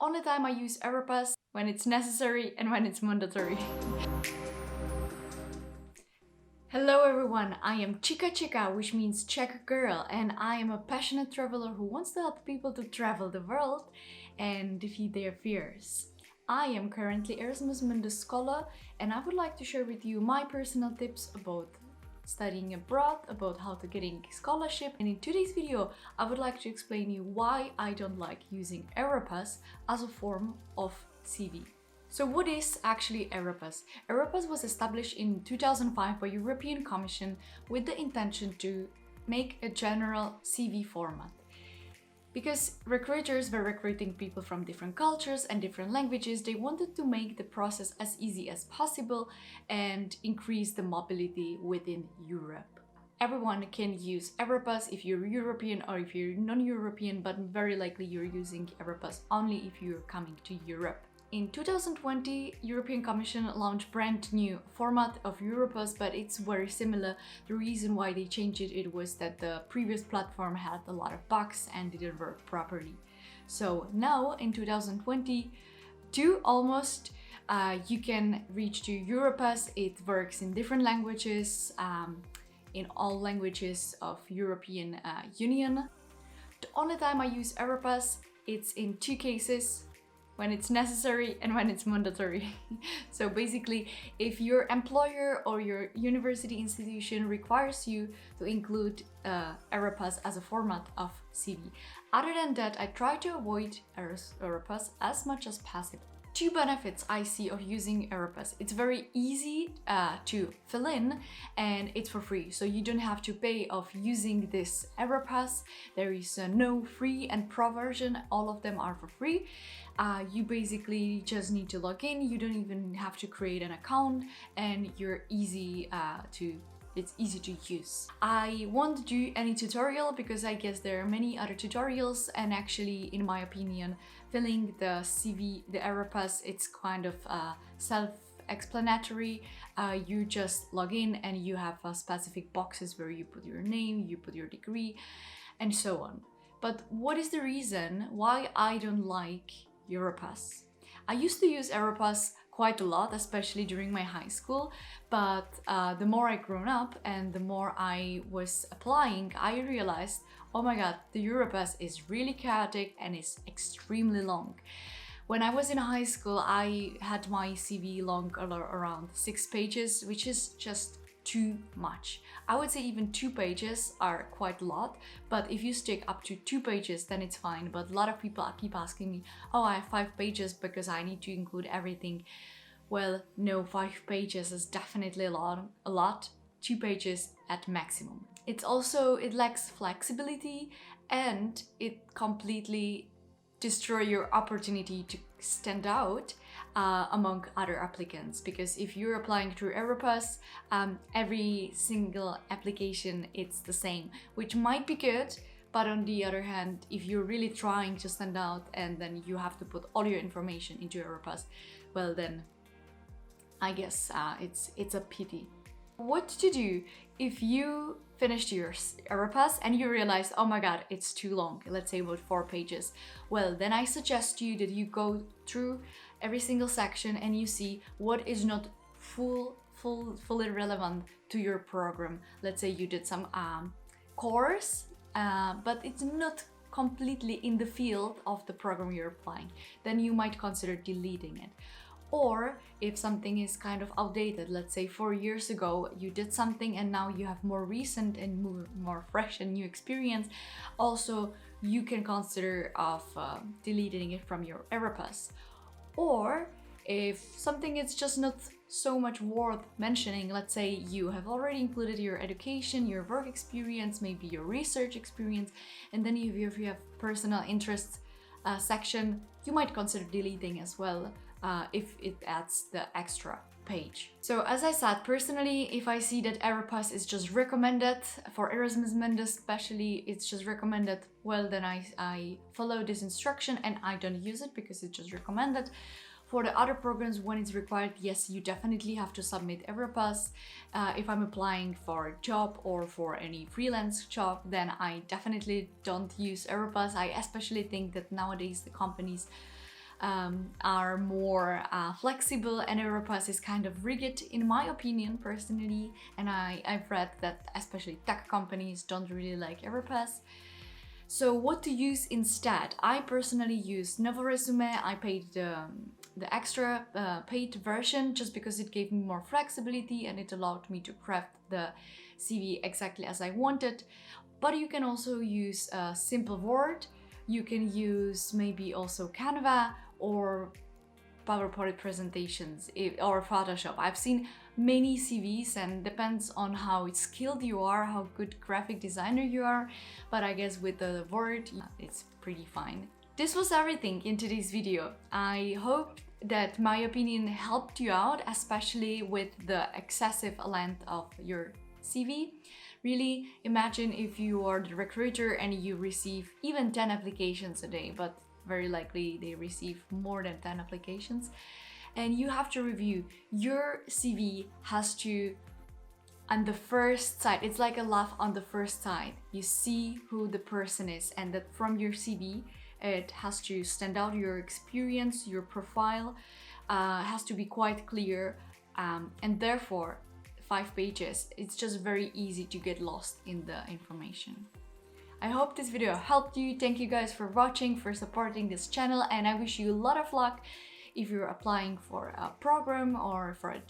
only time I use Aeropass when it's necessary and when it's mandatory. Hello everyone, I am Chica, which means Czech girl, and I am a passionate traveler who wants to help people to travel the world and defeat their fears. I am currently Erasmus Mundus scholar, and I would like to share with you my personal tips about studying abroad, about how to getting scholarship. And in today's video, I would like to explain you why I don't like using Aeropass as a form of CV. So what is actually Europass? Europass was established in 2005 by European Commission with the intention to make a general CV format. Because recruiters were recruiting people from different cultures and different languages, they wanted to make the process as easy as possible and increase the mobility within Europe. Everyone can use Europass if you're European or if you're non-European, but very likely you're using Europass only if you're coming to Europe. In 2020, European Commission launched brand new format of Europass, but it's very similar. The reason why they changed it was that the previous platform had a lot of bugs and didn't work properly. So now in 2022 almost, you can reach to Europass. It works in different languages, in all languages of European Union. The only time I use Europass, it's in two cases: when it's necessary and when it's mandatory. So basically, if your employer or your university institution requires you to include Aeropass as a format of CV. Other than that, I try to avoid Aeropass as much as possible. Two benefits I see of using Aeropass: it's very easy to fill in and it's for free, so you don't have to pay of using this Aeropass. There is no free and pro version, all of them are for free. You basically just need to log in, you don't even have to create an account, and it's easy to use. I won't do any tutorial because I guess there are many other tutorials, and actually, in my opinion, filling the CV, the Aeropass, it's kind of self-explanatory. You just log in and you have specific boxes where you put your name, you put your degree, and so on. But what is the reason why I don't like Europass? I used to use Europass quite a lot, especially during my high school, but the more I grown up and the more I was applying, I realized, oh my god, the Europass is really chaotic and is extremely long. When I was in high school, I had my CV long around 6 pages, which is just too much. I would say even 2 pages are quite a lot, but if you stick up to 2 pages, then it's fine. But a lot of people keep asking me, oh, I have 5 pages because I need to include everything. Well, no, 5 pages is definitely a lot. 2 pages at maximum. It lacks flexibility, and it completely destroys your opportunity to stand out among other applicants, because if you're applying through Europass, every single application it's the same, which might be good, but on the other hand, if you're really trying to stand out and then you have to put all your information into Europass, well then I guess it's a pity. What to do if you finished your Europass and you realize, oh my god, it's too long, let's say about 4 pages. Well, then I suggest you that you go through every single section and you see what is not fully relevant to your program. Let's say you did some course, but it's not completely in the field of the program you're applying. Then you might consider deleting it. Or if something is kind of outdated, let's say 4 years ago you did something and now you have more recent and more fresh and new experience, also you can consider of deleting it from your Europass. Or if something is just not so much worth mentioning, let's say you have already included your education, your work experience, maybe your research experience, and then if you have personal interests section, you might consider deleting as well. If it adds the extra page. So as I said, personally, if I see that Aeropass is just recommended for Erasmus Mundus especially, it's just recommended, well then I follow this instruction and I don't use it because it's just recommended. For the other programs, when it's required, yes, you definitely have to submit Europass. If I'm applying for a job or for any freelance job, then I definitely don't use Europass. I especially think that nowadays the companies are more flexible, and Aeropass is kind of rigid in my opinion personally, and I've read that especially tech companies don't really like Europass. So what to use instead? I personally use Novo Resume. I paid the extra paid version just because it gave me more flexibility and it allowed me to craft the CV exactly as I wanted. But you can also use Simple Word. You can use maybe also Canva or PowerPoint presentations or Photoshop. I've seen many CVs, and depends on how skilled you are, how good graphic designer you are, but I guess with the Word it's pretty fine. This was everything in today's video. I hope that my opinion helped you out, especially with the excessive length of your CV. Really imagine if you are the recruiter and you receive even 10 applications a day, but very likely they receive more than 10 applications, and you have to review your CV. Has to, on the first side, it's like a laugh on the first side, you see who the person is, and that from your CV it has to stand out, your experience, your profile has to be quite clear, and therefore 5 pages, it's just very easy to get lost in the information. I hope this video helped you. Thank you guys for watching, for supporting this channel, and I wish you a lot of luck if you're applying for a program or for a